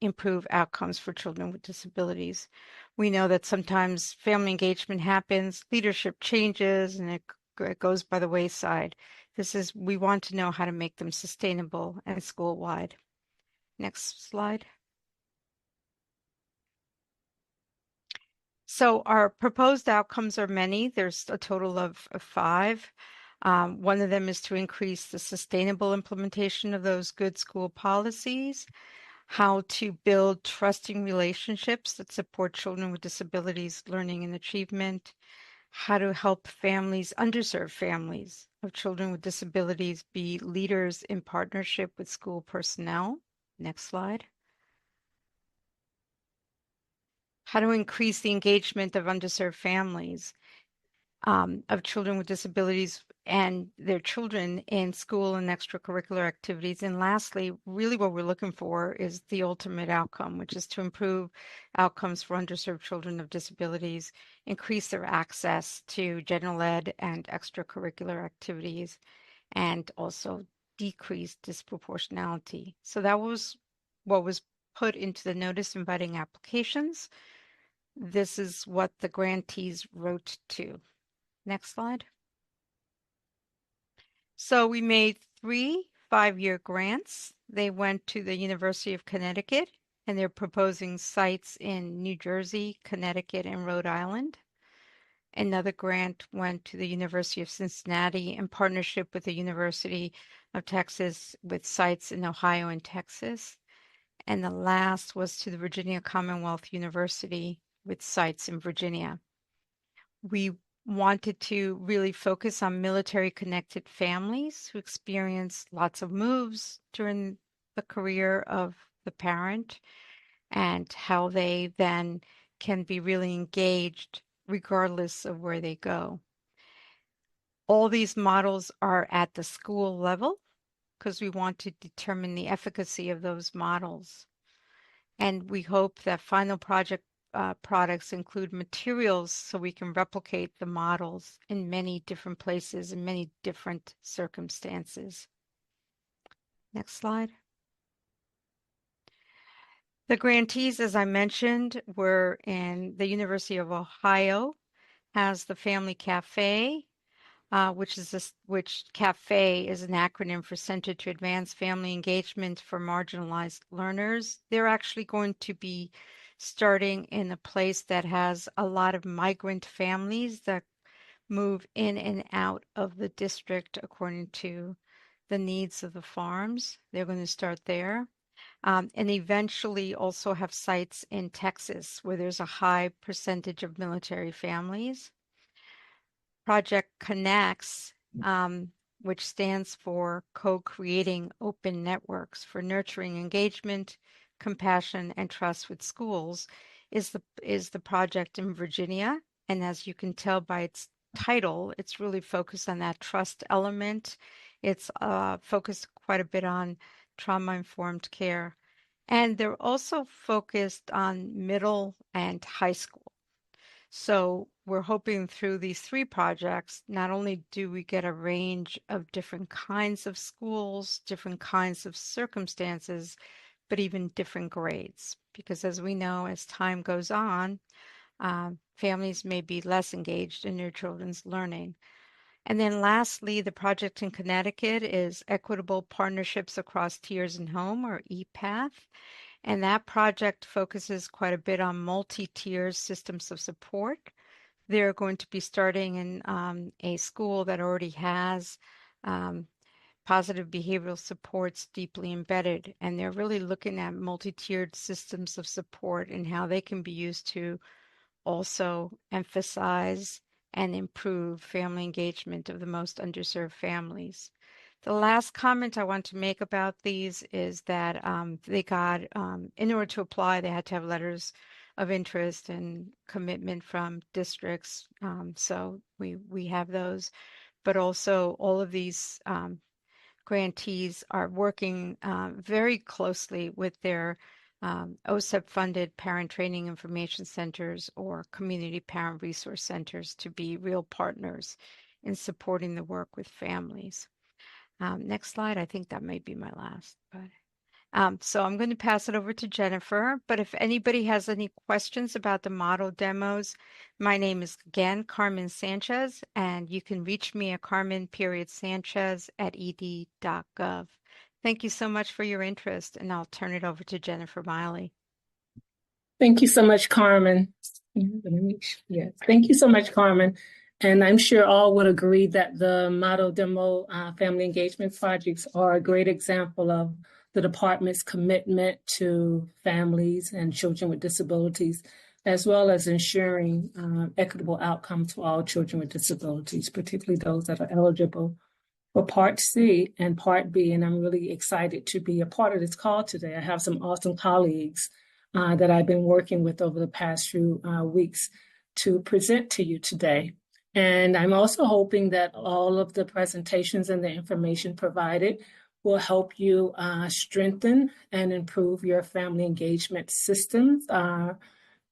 improve outcomes for children with disabilities. We know that sometimes family engagement happens, leadership changes, and it goes by the wayside. We want to know how to make them sustainable and school-wide. Next slide. So our proposed outcomes are many. There's a total of 5. One of them is to increase the sustainable implementation of those good school policies, how to build trusting relationships that support children with disabilities, learning and achievement, how to help families, underserved families of children with disabilities, be leaders in partnership with school personnel. Next slide. How to increase the engagement of underserved families of children with disabilities and their children in school and extracurricular activities. And lastly, really what we're looking for is the ultimate outcome, which is to improve outcomes for underserved children of disabilities, increase their access to general ed and extracurricular activities, and also decrease disproportionality. So that was what was put into the notice inviting applications. This is what the grantees wrote to. Next slide. So we made 3 5-year grants. They went to the University of Connecticut, and they're proposing sites in New Jersey, Connecticut, and Rhode Island. Another grant went to the University of Cincinnati in partnership with the University of Texas with sites in Ohio and Texas. And the last was to the Virginia Commonwealth University with sites in Virginia. We wanted to really focus on military connected families who experience lots of moves during the career of the parent and how they then can be really engaged regardless of where they go. All these models are at the school level because we want to determine the efficacy of those models. And we hope that final products include materials so we can replicate the models in many different places in many different circumstances. Next slide. The grantees, as I mentioned, were in the University of Ohio, has the Family Cafe, which CAFE is an acronym for Center to Advance Family Engagement for Marginalized Learners. They're actually going to be starting in a place that has a lot of migrant families that move in and out of the district according to the needs of the farms. They're going to start there. And eventually also have sites in Texas where there's a high percentage of military families. Project Connects, which stands for Co-Creating Open Networks for Nurturing Engagement, Compassion, and Trust with Schools, is the project in Virginia. And as you can tell by its title, it's really focused on that trust element. It's focused quite a bit on trauma-informed care. And they're also focused on middle and high school. So we're hoping through these 3 projects, not only do we get a range of different kinds of schools, different kinds of circumstances, but even different grades. Because as we know, as time goes on, families may be less engaged in their children's learning. And then lastly, the project in Connecticut is Equitable Partnerships Across Tiers in Home, or EPATH. And that project focuses quite a bit on multi-tier systems of support. They're going to be starting in a school that already has positive behavioral supports deeply embedded. And they're really looking at multi-tiered systems of support and how they can be used to also emphasize and improve family engagement of the most underserved families. The last comment I want to make about these is that they got, in order to apply, they had to have letters of interest and commitment from districts. So we have those, but also all of these grantees are working very closely with their OSEP-funded parent training information centers or community parent resource centers to be real partners in supporting the work with families. Next slide. I think that may be my last. But So I'm going to pass it over to Jennifer, but if anybody has any questions about the model demos, my name is again Carmen Sanchez, and you can reach me at carmen.sanchez@ed.gov. Thank you so much for your interest, and I'll turn it over to Jennifer Miley. Thank you so much, Carmen. Yes, thank you so much, Carmen. And I'm sure all would agree that the model demo family engagement projects are a great example of the department's commitment to families and children with disabilities, as well as ensuring equitable outcomes for all children with disabilities, particularly those that are eligible for Part C and Part B. And I'm really excited to be a part of this call today. I have some awesome colleagues that I've been working with over the past few weeks to present to you today. And I'm also hoping that all of the presentations and the information provided will help you strengthen and improve your family engagement systems,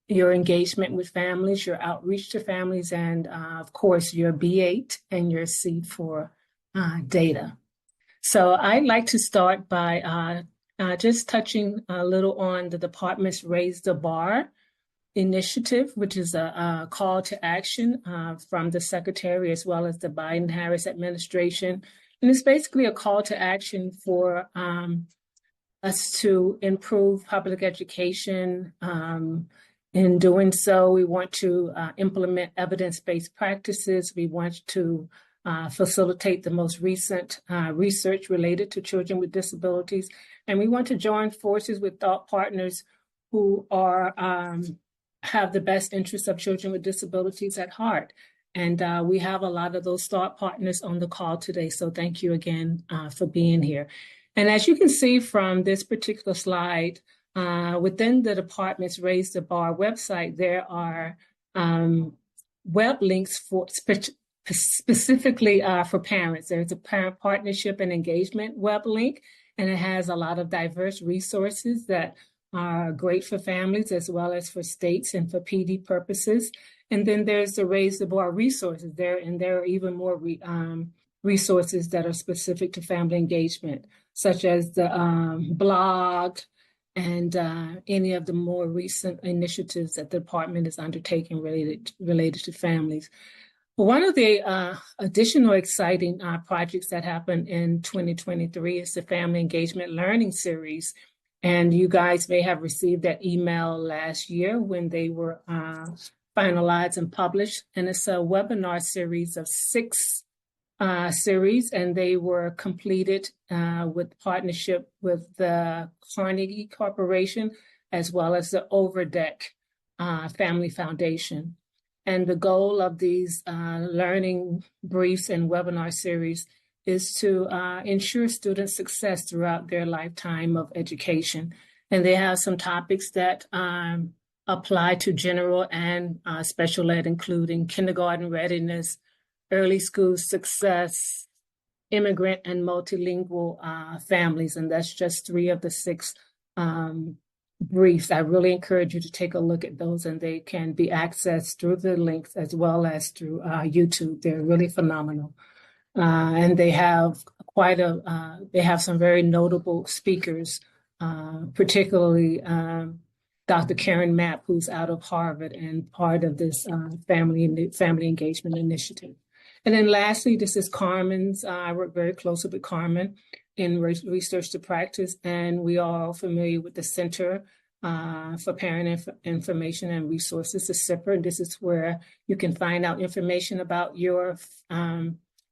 your engagement with families, your outreach to families, and of course, your B8 and your C4 data. So I'd like to start by just touching a little on the department's Raise the Bar initiative, which is a call to action from the Secretary as well as the Biden-Harris administration. And it's basically a call to action for us to improve public education. In doing so, we want to implement evidence-based practices. We want to facilitate the most recent research related to children with disabilities. And we want to join forces with thought partners who are have the best interests of children with disabilities at heart. And we have a lot of those thought partners on the call today. So thank you again for being here. And as you can see from this particular slide, within the department's Raise the Bar website, there are web links for specifically for parents. There's a parent partnership and engagement web link, and it has a lot of diverse resources that are great for families as well as for states and for PD purposes. And then there's the Raise the Bar resources there, and there are even more resources that are specific to family engagement, such as the blog and any of the more recent initiatives that the department is undertaking related to families. One of the additional exciting projects that happened in 2023 is the Family Engagement Learning Series. And you guys may have received that email last year when they were finalized and published. And it's a webinar series of 6 series, and they were completed with partnership with the Carnegie Corporation, as well as the Overdeck Family Foundation. And the goal of these learning briefs and webinar series is to ensure student success throughout their lifetime of education. And they have some topics that apply to general and special ed, including kindergarten readiness, early school success, immigrant and multilingual families. And that's just 3 of the 6 briefs. I really encourage you to take a look at those, and they can be accessed through the links as well as through YouTube. They're really phenomenal. And they have they have some very notable speakers, particularly Dr. Karen Mapp, who's out of Harvard and part of this family engagement initiative. And then lastly, this is Carmen's. I work very closely with Carmen in Research to Practice, and we are all familiar with the Center for Parent Information and Resources, the CIPR. And this is where you can find out information about your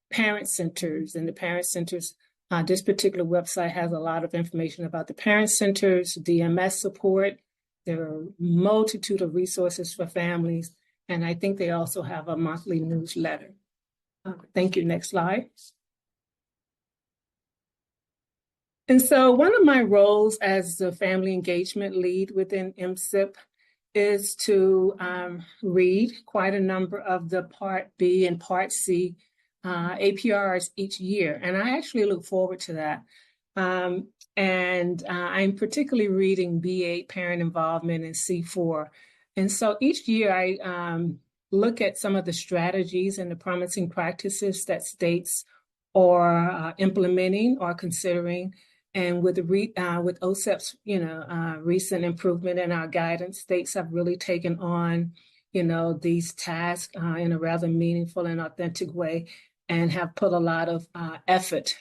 parent centers. And the parent centers, this particular website has a lot of information about the parent centers, DMS support. There are a multitude of resources for families, and I think they also have a monthly newsletter. Thank you. Next slide. And so one of my roles as the family engagement lead within MSIP is to read quite a number of the Part B and Part C APRs each year. And I actually look forward to that. And I'm particularly reading B8, Parent Involvement, and C4. And so each year I look at some of the strategies and the promising practices that states are implementing or considering. And with OSEP's, recent improvement in our guidance, states have really taken on, these tasks in a rather meaningful and authentic way, and have put a lot of effort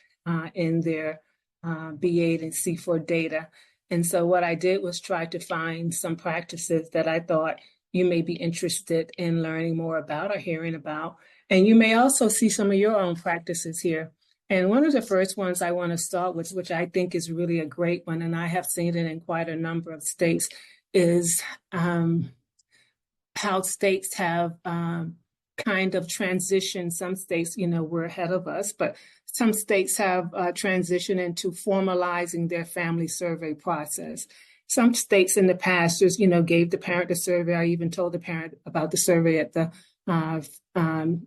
in their B8 and C4 data. And so what I did was try to find some practices that I thought you may be interested in learning more about or hearing about. And you may also see some of your own practices here. And one of the first ones I want to start with, which I think is really a great one, and I have seen it in quite a number of states, is how states have kind of transitioned. Some states, were ahead of us, but some states have transitioned into formalizing their family survey process. Some states in the past just, gave the parent the survey. I even told the parent about the survey at the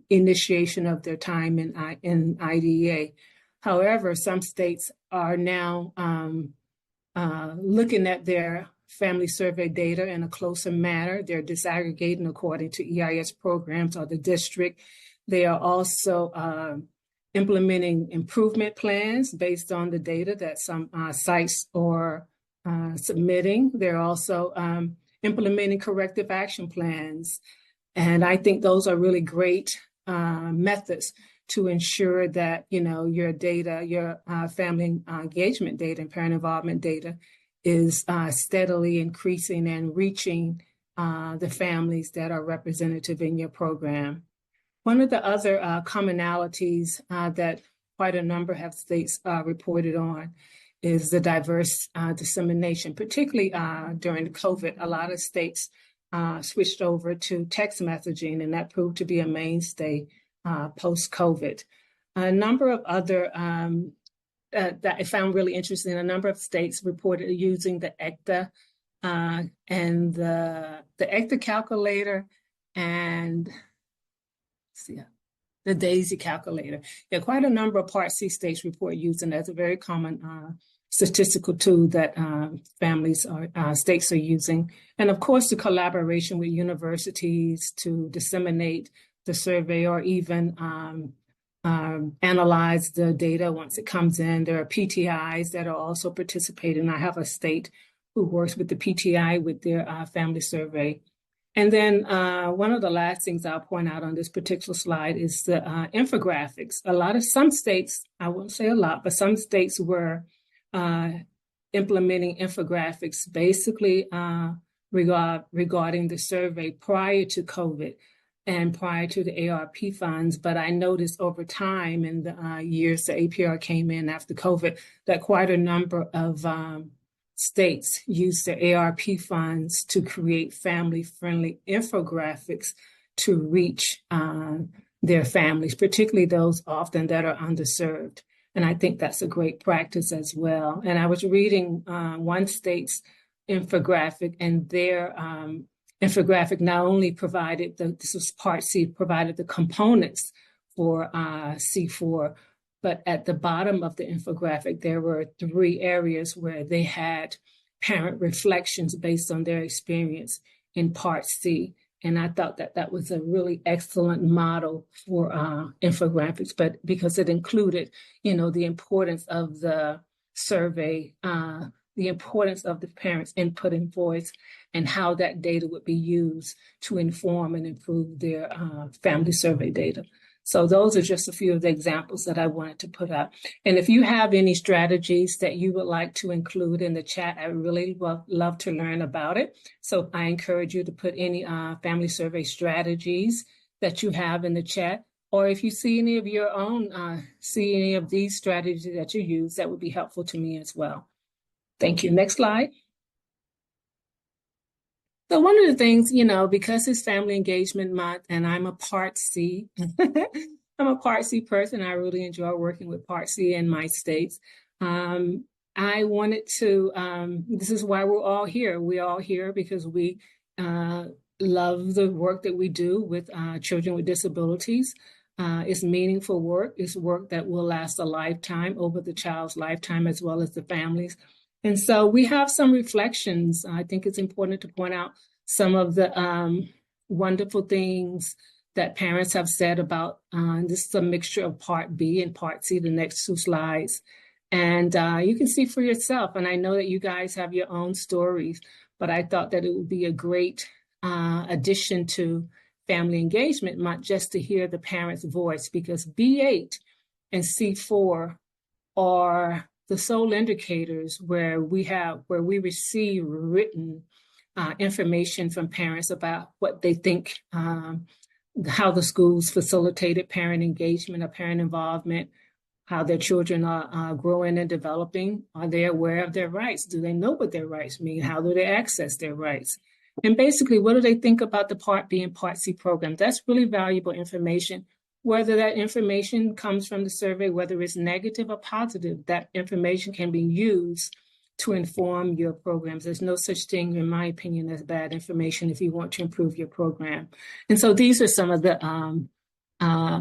initiation of their time in IDEA. However, some states are now looking at their family survey data in a closer manner. They're disaggregating according to EIS programs or the district. They are also implementing improvement plans based on the data that some sites are submitting. They're also implementing corrective action plans. And I think those are really great methods to ensure that, your data, your family engagement data and parent involvement data is steadily increasing and reaching the families that are representative in your program. One of the other commonalities that quite a number of states reported on is the diverse dissemination, particularly during the COVID. A lot of states switched over to text messaging, and that proved to be a mainstay post-COVID. A number of other that I found really interesting, a number of states reported using the ECTA and the ECTA calculator and the DAISY calculator. Yeah, quite a number of Part C states report using that as a very common statistical tool that states are using. And of course, the collaboration with universities to disseminate the survey or even analyze the data once it comes in. There are PTIs that are also participating. I have a state who works with the PTI with their family survey. And then one of the last things I'll point out on this particular slide is the infographics. Some states, I won't say a lot, but some states were implementing infographics basically regarding the survey prior to COVID and prior to the ARP funds. But I noticed over time in the years the APR came in after COVID that quite a number of states used the ARP funds to create family-friendly infographics to reach their families, particularly those often that are underserved. And I think that's a great practice as well. And I was reading one state's infographic, and their infographic not only provided this was Part C, provided the components for C4, but at the bottom of the infographic, there were 3 areas where they had parent reflections based on their experience in Part C. And I thought that that was a really excellent model for infographics, but because it included, the importance of the survey, the importance of the parents' input and voice, and how that data would be used to inform and improve their family survey data. So those are just a few of the examples that I wanted to put up. And if you have any strategies that you would like to include in the chat, I really love to learn about it. So I encourage you to put any family survey strategies that you have in the chat. Or if you see any of your own, see any of these strategies that you use, that would be helpful to me as well. Thank you. Next slide. So one of the things, because it's Family Engagement Month and I'm a Part C, I'm a Part C person. I really enjoy working with Part C in my states. I wanted to, this is why we're all here. We're all here because we love the work that we do with children with disabilities. It's meaningful work. It's work that will last a lifetime, over the child's lifetime, as well as the families. And so we have some reflections. I think it's important to point out some of the wonderful things that parents have said about, this is a mixture of Part B and Part C, the next 2 slides. And you can see for yourself. And I know that you guys have your own stories, but I thought that it would be a great addition to family engagement, not just to hear the parent's voice, because B8 and C4 are the sole indicators where we receive written information from parents about what they think, how the schools facilitated parent engagement or parent involvement, how their children are growing and developing. Are they aware of their rights? Do they know what their rights mean? How do they access their rights? And basically, what do they think about the Part B and Part C program? That's really valuable information. Whether that information comes from the survey, whether it's negative or positive, that information can be used to inform your programs. There's no such thing, in my opinion, as bad information if you want to improve your program. And so these are some of the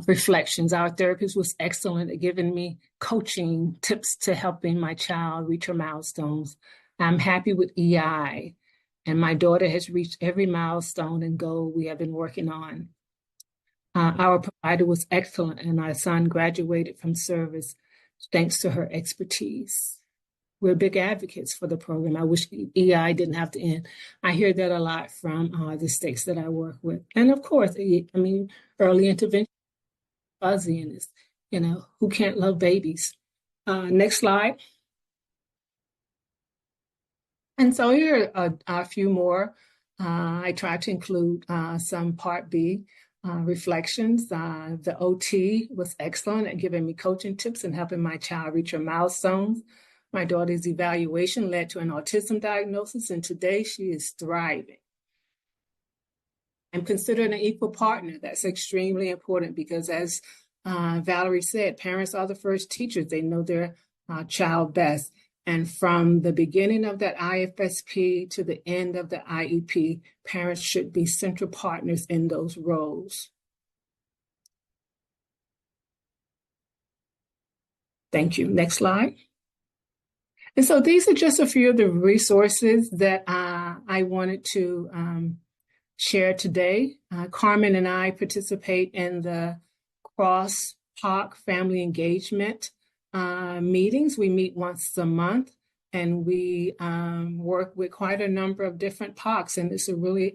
reflections. Our therapist was excellent at giving me coaching tips to helping my child reach her milestones. I'm happy with EI, and my daughter has reached every milestone and goal we have been working on. Our provider was excellent, and our son graduated from service thanks to her expertise. We're big advocates for the program. I wish EI didn't have to end. I hear that a lot from the states that I work with. And of course, early intervention, fuzzy, and it's, who can't love babies? Next slide. And so here are a few more. I tried to include some Part B reflections. The OT was excellent at giving me coaching tips and helping my child reach her milestones. My daughter's evaluation led to an autism diagnosis, and today she is thriving. I'm considered an equal partner. That's extremely important because, as Valerie said, parents are the first teachers. They know their child best. And from the beginning of that IFSP to the end of the IEP, parents should be central partners in those roles. Thank you. Next slide. And so these are just a few of the resources that I wanted to share today. Carmen and I participate in the cross-POC family engagement meetings. We meet once a month, and we work with quite a number of different POCs, and it's a really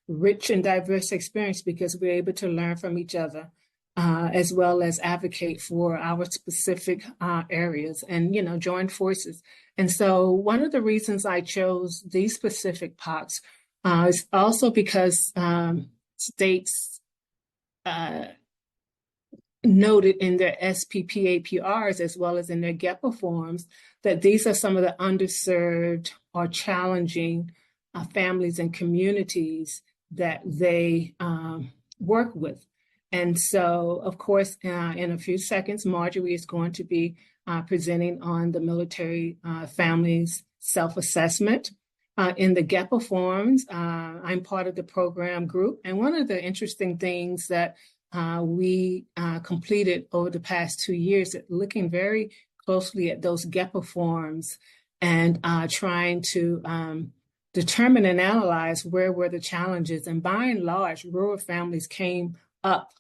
rich and diverse experience because we're able to learn from each other. As well as advocate for our specific areas and, join forces. And so one of the reasons I chose these specific POCs is also because states noted in their SPPAPRs as well as in their GEPA forms that these are some of the underserved or challenging families and communities that they work with. And so, of course, in a few seconds, Marjorie is going to be presenting on the military families self-assessment. In the GEPA forms, I'm part of the program group. And one of the interesting things that we completed over the past 2 years, looking very closely at those GEPA forms and trying to determine and analyze where were the challenges. And by and large, rural families came up.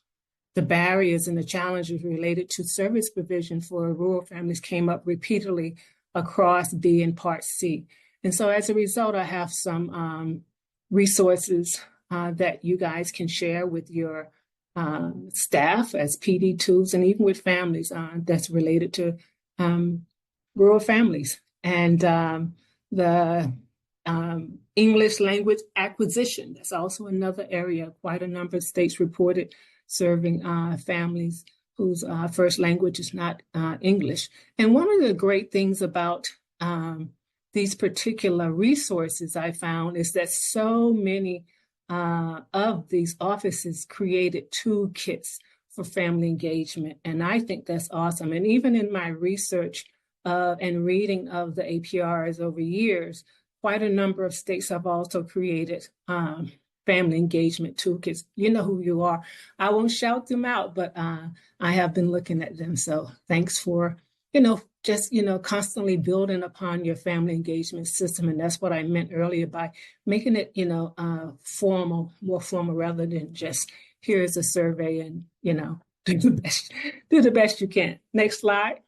The barriers and the challenges related to service provision for rural families came up repeatedly across B and Part C. And so as a result, I have some resources that you guys can share with your staff as PD tools and even with families that's related to rural families. And the English language acquisition, that's also another area. Quite a number of states reported serving families whose first language is not English. And one of the great things about these particular resources I found is that so many of these offices created toolkits for family engagement. And I think that's awesome. And even in my research and reading of the APRs over years, quite a number of states have also created family engagement toolkits. You know who you are. I won't shout them out, but I have been looking at them. So thanks for, just, constantly building upon your family engagement system. And that's what I meant earlier by making it, formal, more formal rather than just here's a survey and, do the best you can. Next slide.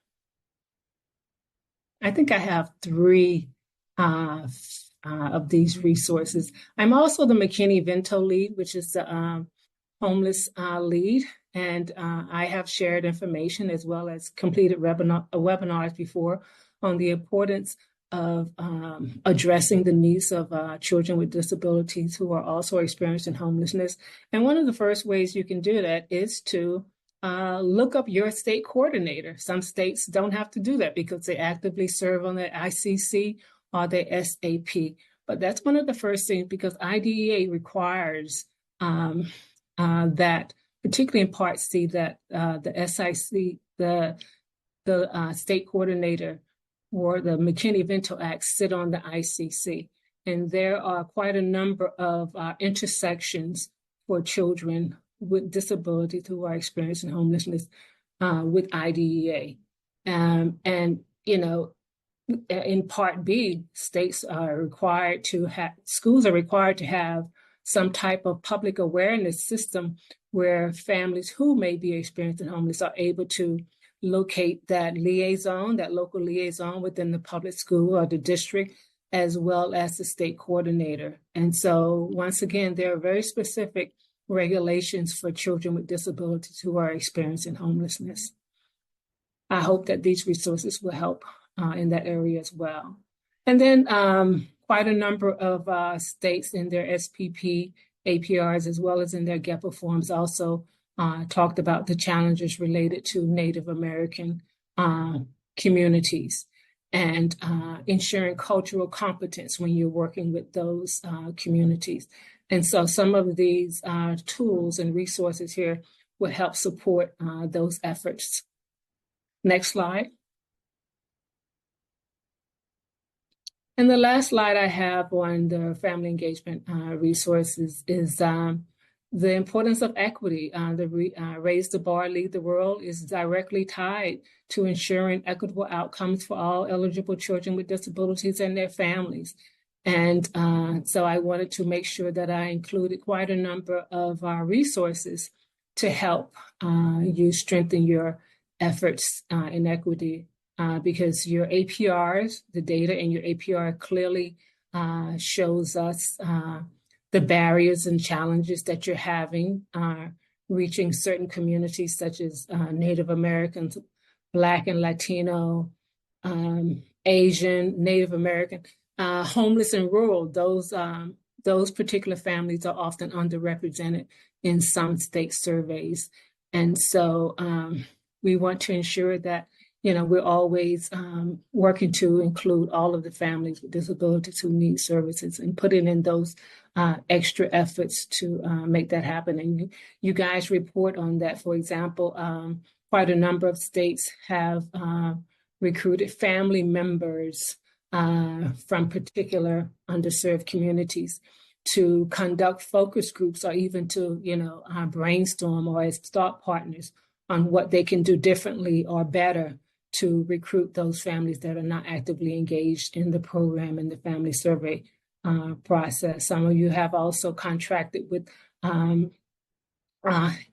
I think I have three of these resources. I'm also the McKinney-Vento lead, which is the homeless lead, and I have shared information as well as completed webinars before on the importance of addressing the needs of children with disabilities who are also experiencing homelessness. And one of the first ways you can do that is to look up your state coordinator. Some states don't have to do that because they actively serve on the ICC or the SAP. But that's one of the first things, because IDEA requires that, particularly in Part C, that the SIC, the state coordinator for the McKinney-Vento Act sit on the ICC. And there are quite a number of intersections for children with disabilities who are experiencing homelessness with IDEA. And, you know, in Part B, states are required to have, schools are required to have some type of public awareness system where families who may be experiencing homelessness are able to locate that liaison, that local liaison within the public school or the district, as well as the state coordinator. And so once again, there are very specific regulations for children with disabilities who are experiencing homelessness. I hope that these resources will help in that area as well. And then quite a number of states in their SPP, APRs, as well as in their GEPA forms also talked about the challenges related to Native American communities and ensuring cultural competence when you're working with those communities. And so some of these tools and resources here will help support those efforts. Next slide. And the last slide I have on the family engagement resources is the importance of equity. The Raise the Bar, Lead the World is directly tied to ensuring equitable outcomes for all eligible children with disabilities and their families. And so I wanted to make sure that I included quite a number of resources to help you strengthen your efforts in equity. Because your APRs, the data in your APR clearly shows us the barriers and challenges that you're having reaching certain communities such as Native Americans, Black and Latino, Asian, Native American, homeless and rural. Those particular families are often underrepresented in some state surveys. And so we want to ensure that we're always working to include all of the families with disabilities who need services and putting in those extra efforts to make that happen. And you guys report on that. For example, quite a number of states have recruited family members from particular underserved communities to conduct focus groups or even to, brainstorm or as thought partners on what they can do differently or better to recruit those families that are not actively engaged in the program and the family survey process. Some of you have also contracted with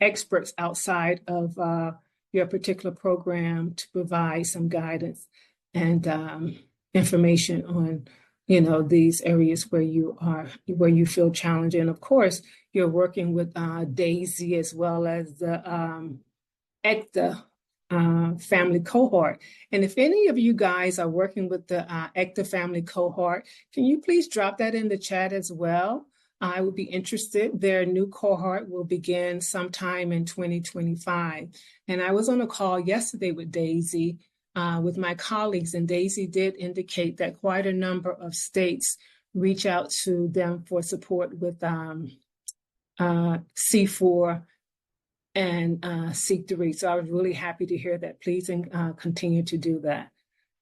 experts outside of your particular program to provide some guidance and information on, these areas where you feel challenged. And of course, you're working with DAISY as well as the ECTA family cohort. And if any of you guys are working with the ECTA family cohort, can you please drop that in the chat as well? I would be interested. Their new cohort will begin sometime in 2025. And I was on a call yesterday with Daisy, with my colleagues, and Daisy did indicate that quite a number of states reach out to them for support with C4 and Seek to Reach. So I was really happy to hear that. Please continue to do that.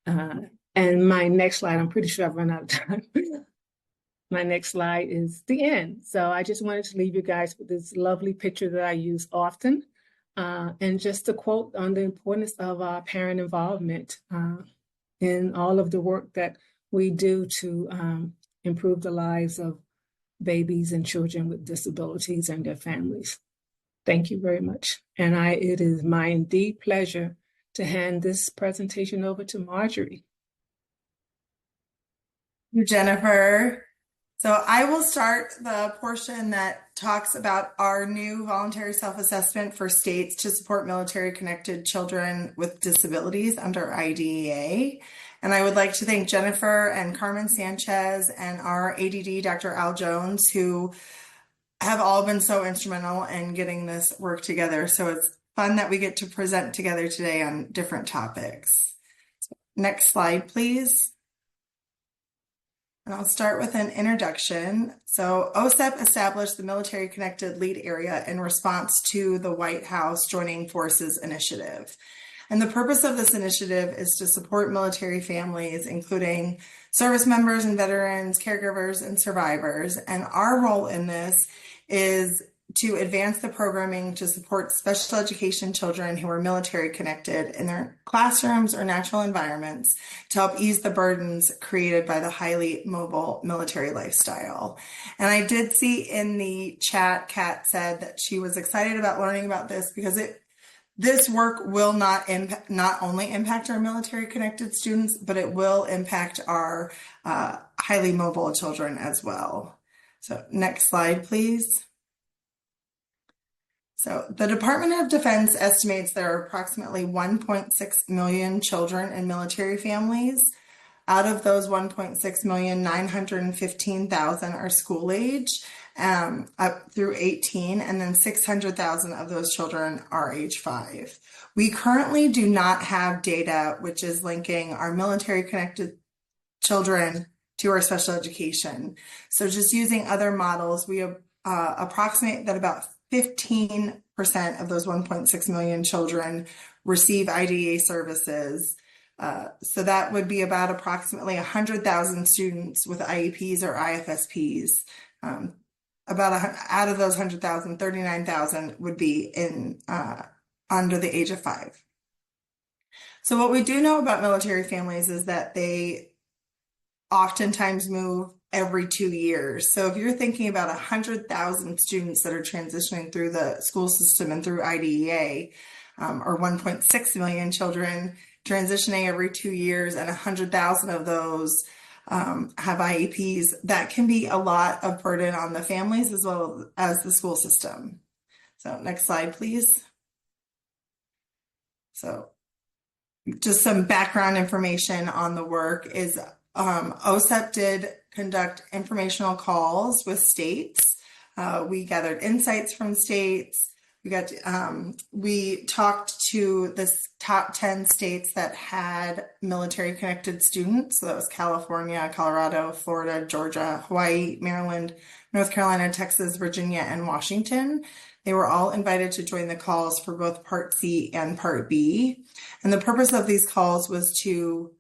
And my next slide, I'm pretty sure I've run out of time. My next slide is the end. So I just wanted to leave you guys with this lovely picture that I use often. And just a quote on the importance of parent involvement in all of the work that we do to improve the lives of babies and children with disabilities and their families. Thank you very much. And it is my indeed pleasure to hand this presentation over to Marjorie. You, Jennifer. So I will start the portion that talks about our new voluntary self-assessment for states to support military-connected children with disabilities under IDEA. And I would like to thank Jennifer and Carmen Sanchez and our ADD, Dr. Al Jones, who have all been so instrumental in getting this work together. So it's fun that we get to present together today on different topics. Next slide, please. And I'll start with an introduction. So OSEP established the Military Connected Lead Area in response to the White House Joining Forces initiative. And the purpose of this initiative is to support military families, including service members and veterans, caregivers, and survivors. And our role in this is to advance the programming to support special education children who are military connected in their classrooms or natural environments to help ease the burdens created by the highly mobile military lifestyle. And I did see in the chat, Kat said that she was excited about learning about this because this work will not only impact our military connected students, but it will impact our highly mobile children as well. So next slide, please. So the Department of Defense estimates there are approximately 1.6 million children in military families. Out of those 1.6 million, 915,000 are school age, up through 18, and then 600,000 of those children are age 5. We currently do not have data which is linking our military connected children to our special education. So just using other models, we approximate that about 15% of those 1.6 million children receive IDEA services. So that would be about approximately 100,000 students with IEPs or IFSPs. Out of those 100,000, 39,000 would be in under the age of 5. So what we do know about military families is that they oftentimes move every 2 years. So if you're thinking about 100,000 students that are transitioning through the school system and through IDEA, or 1.6 million children transitioning every 2 years, and 100,000 of those have IEPs, that can be a lot of burden on the families as well as the school system. So next slide, please. So just some background information on the work is OSEP did conduct informational calls with states. We gathered insights from states. We talked to the top 10 states that had military connected students. So that was California, Colorado, Florida, Georgia, Hawaii, Maryland, North Carolina, Texas, Virginia, and Washington. They were all invited to join the calls for both Part C and Part B. And the purpose of these calls was to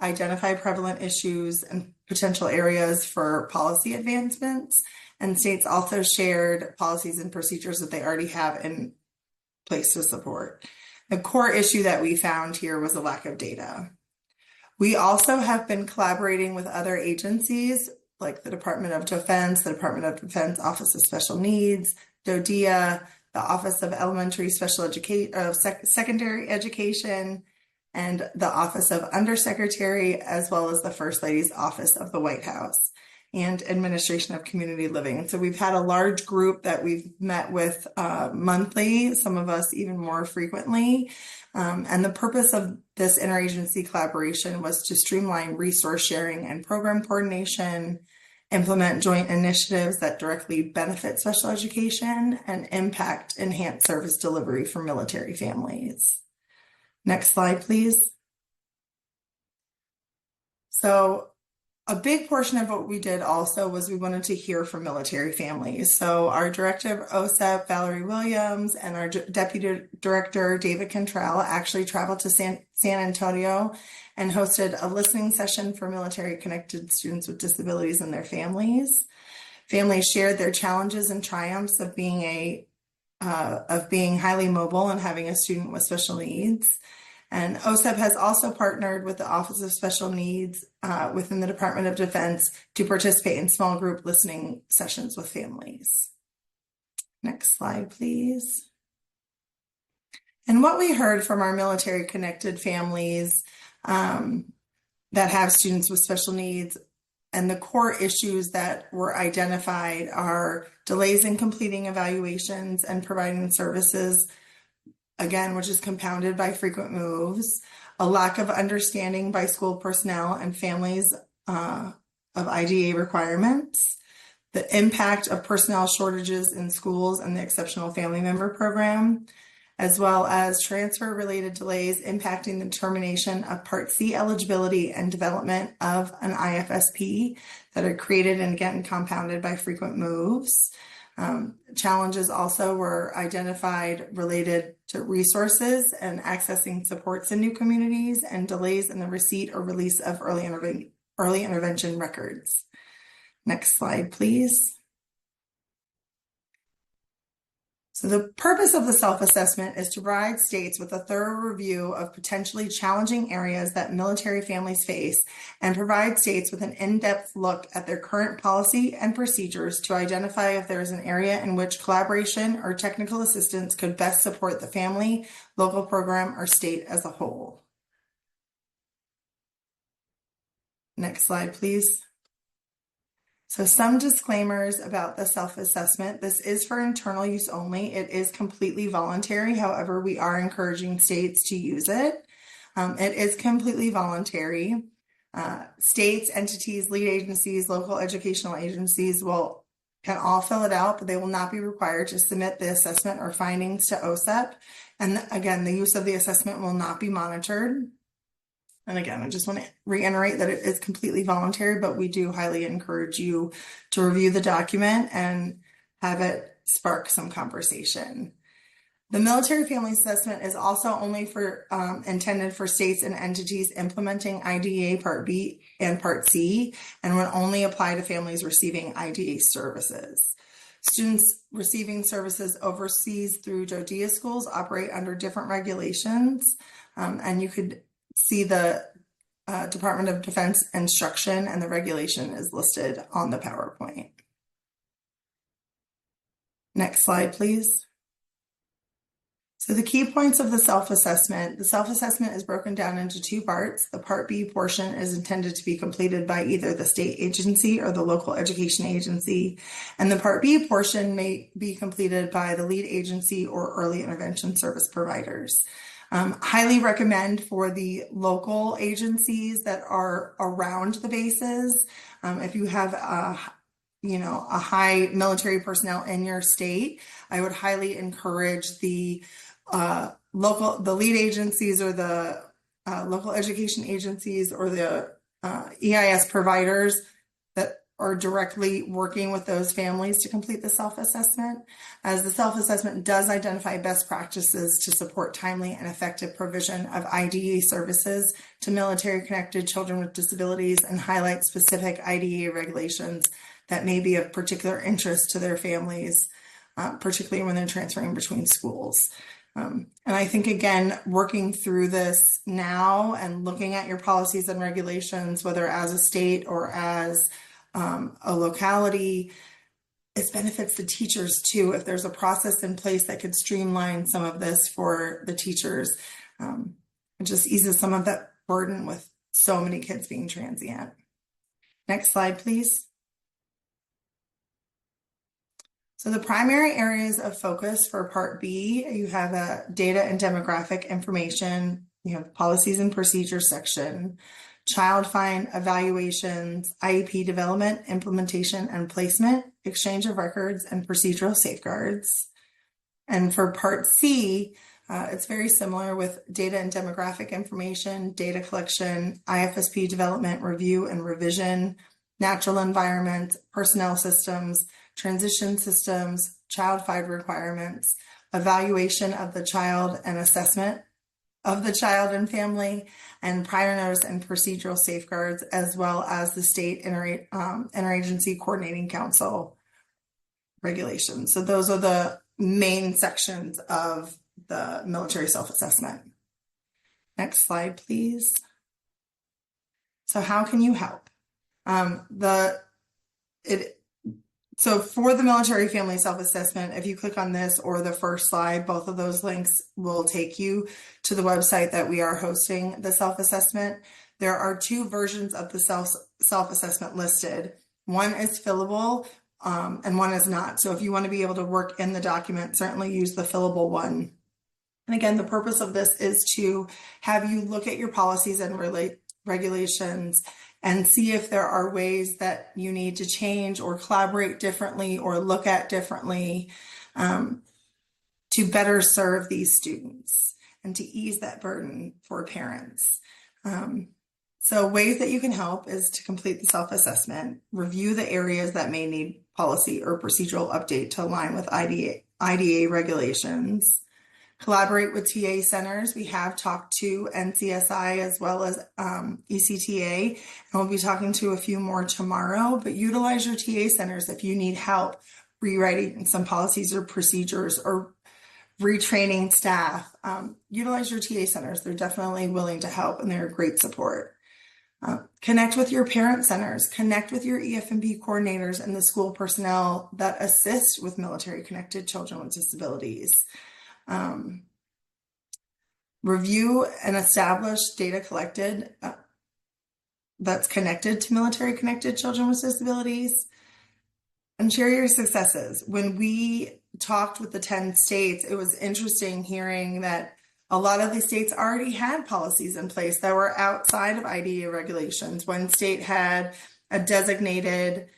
identify prevalent issues and potential areas for policy advancements. And states also shared policies and procedures that they already have in place to support. The core issue that we found here was a lack of data. We also have been collaborating with other agencies like the Department of Defense, the Department of Defense Office of Special Needs, DODEA, the Office of Elementary Special Education, Secondary Education, and the Office of Undersecretary, as well as the First Lady's Office of the White House and Administration of Community Living. So we've had a large group that we've met with monthly, some of us even more frequently. And the purpose of this interagency collaboration was to streamline resource sharing and program coordination, implement joint initiatives that directly benefit special education, and impact enhanced service delivery for military families. Next slide, please. So a big portion of what we did also was we wanted to hear from military families. So our director of OSEP, Valerie Williams, and our deputy director, David Cantrell, actually traveled to San Antonio and hosted a listening session for military connected students with disabilities and their families. Families shared their challenges and triumphs of being highly mobile and having a student with special needs. And OSEP has also partnered with the Office of Special Needs within the Department of Defense to participate in small group listening sessions with families. Next slide, please. And what we heard from our military connected families that have students with special needs And the core issues that were identified are delays in completing evaluations and providing services, again, which is compounded by frequent moves, a lack of understanding by school personnel and families of IDA requirements, the impact of personnel shortages in schools and the Exceptional Family Member Program, as well as transfer-related delays impacting the determination of Part C eligibility and development of an IFSP that are created and again compounded by frequent moves. Challenges also were identified related to resources and accessing supports in new communities and delays in the receipt or release of early intervention records. Next slide, please. So the purpose of the self-assessment is to provide states with a thorough review of potentially challenging areas that military families face and provide states with an in-depth look at their current policy and procedures to identify if there is an area in which collaboration or technical assistance could best support the family, local program, or state as a whole. Next slide, please. So some disclaimers about the self-assessment. This is for internal use only. It is completely voluntary. However, we are encouraging states to use it. It is completely voluntary. States, entities, lead agencies, local educational agencies can all fill it out, but they will not be required to submit the assessment or findings to OSEP. And again, the use of the assessment will not be monitored. And again, I just want to reiterate that it is completely voluntary, but we do highly encourage you to review the document and have it spark some conversation. The military family assessment is also only intended for states and entities implementing IDEA Part B and Part C, and would only apply to families receiving IDEA services. Students receiving services overseas through JODIA schools operate under different regulations, and you could see the Department of Defense instruction, and the regulation is listed on the PowerPoint. Next slide, please. So the key points of the self-assessment. The self-assessment is broken down into two parts. The Part B portion is intended to be completed by either the state agency or the local education agency. And the Part B portion may be completed by the lead agency or early intervention service providers. Highly recommend for the local agencies that are around the bases. If you have a high military personnel in your state, I would highly encourage the lead agencies or the local education agencies or the EIS providers that are directly working with those families to complete the self-assessment, as the self-assessment does identify best practices to support timely and effective provision of IDEA services to military-connected children with disabilities and highlight specific IDEA regulations that may be of particular interest to their families, particularly when they're transferring between schools. And I think, again, working through this now and looking at your policies and regulations, whether as a state or as a locality, it benefits the teachers too. If there's a process in place that could streamline some of this for the teachers, it just eases some of that burden with so many kids being transient. Next slide, please. So the primary areas of focus for Part B, you have data and demographic information, you have policies and procedures section, child find evaluations, IEP development, implementation and placement, exchange of records, and procedural safeguards. And for Part C, it's very similar with data and demographic information, data collection, IFSP development, review and revision, natural environment, personnel systems, transition systems, child find requirements, evaluation of the child and assessment of the child and family, and prior notice and procedural safeguards, as well as the state interagency coordinating council regulations. So those are the main sections of the military self-assessment. Next slide, please. So how can you help? So for the military family self-assessment, if you click on this or the first slide, both of those links will take you to the website that we are hosting the self-assessment. There are two versions of the self-assessment listed. One is fillable, and one is not. So if you want to be able to work in the document, certainly use the fillable one. And again, the purpose of this is to have you look at your policies and regulations and see if there are ways that you need to change or collaborate differently or look at differently to better serve these students and to ease that burden for parents. So ways that you can help is to complete the self-assessment, review the areas that may need policy or procedural update to align with IDA regulations, collaborate with TA centers. We have talked to NCSI as well as ECTA, and we'll be talking to a few more tomorrow, but utilize your TA centers if you need help rewriting some policies or procedures or retraining staff. Utilize your TA centers. They're definitely willing to help and they're great support. Connect with your parent centers, connect with your EF&B coordinators and the school personnel that assist with military connected children with disabilities. Review and establish data collected that's connected to military connected children with disabilities, and share your successes. When we talked with the 10 states, it was interesting hearing that a lot of the states already had policies in place that were outside of IDEA regulations. One state had a designated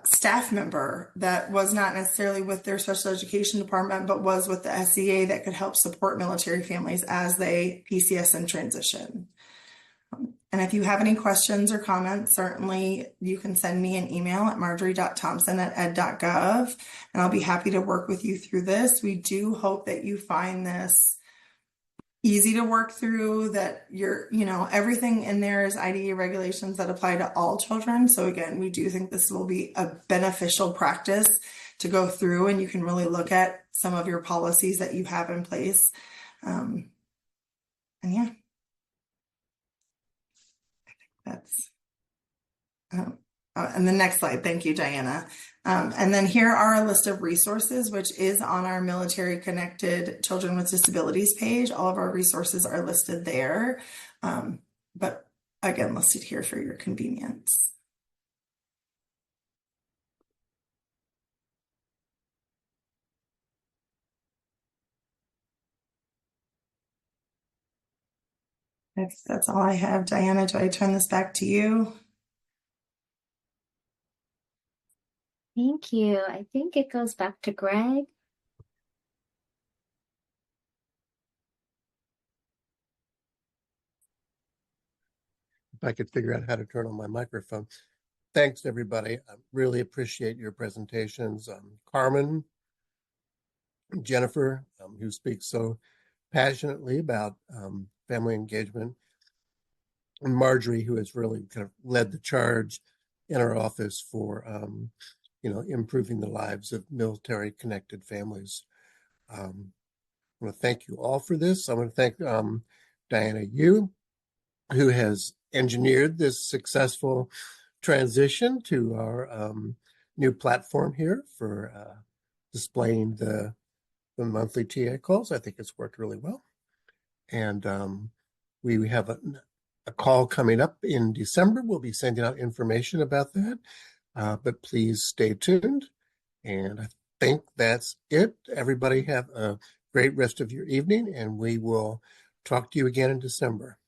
staff member that was not necessarily with their special education department, but was with the SEA that could help support military families as they PCS and transition. And if you have any questions or comments, certainly you can send me an email at marjorie.thompson@ed.gov, and I'll be happy to work with you through this. We do hope that you find this easy to work through, that everything in there is IDEA regulations that apply to all children. So again, we do think this will be a beneficial practice to go through, and you can really look at some of your policies that you have in place. And yeah, I think that's, and the next slide. Thank you, Diana. And then here are a list of resources, which is on our Military Connected Children with Disabilities page. All of our resources are listed there, but again, listed here for your convenience. That's all I have. Diana, do I turn this back to you? Thank you. I think it goes back to Greg. If I could figure out how to turn on my microphone. Thanks, everybody. I really appreciate your presentations. Carmen, Jennifer, who speaks so passionately about family engagement, and Marjorie, who has really kind of led the charge in our office for improving the lives of military connected families. I want to thank you all for this. I want to thank Diana Yu, who has engineered this successful transition to our new platform here for displaying the monthly TA calls. I think it's worked really well. And we have a call coming up in December. We'll be sending out information about that, but please stay tuned. And I think that's it. Everybody have a great rest of your evening, and we will talk to you again in December.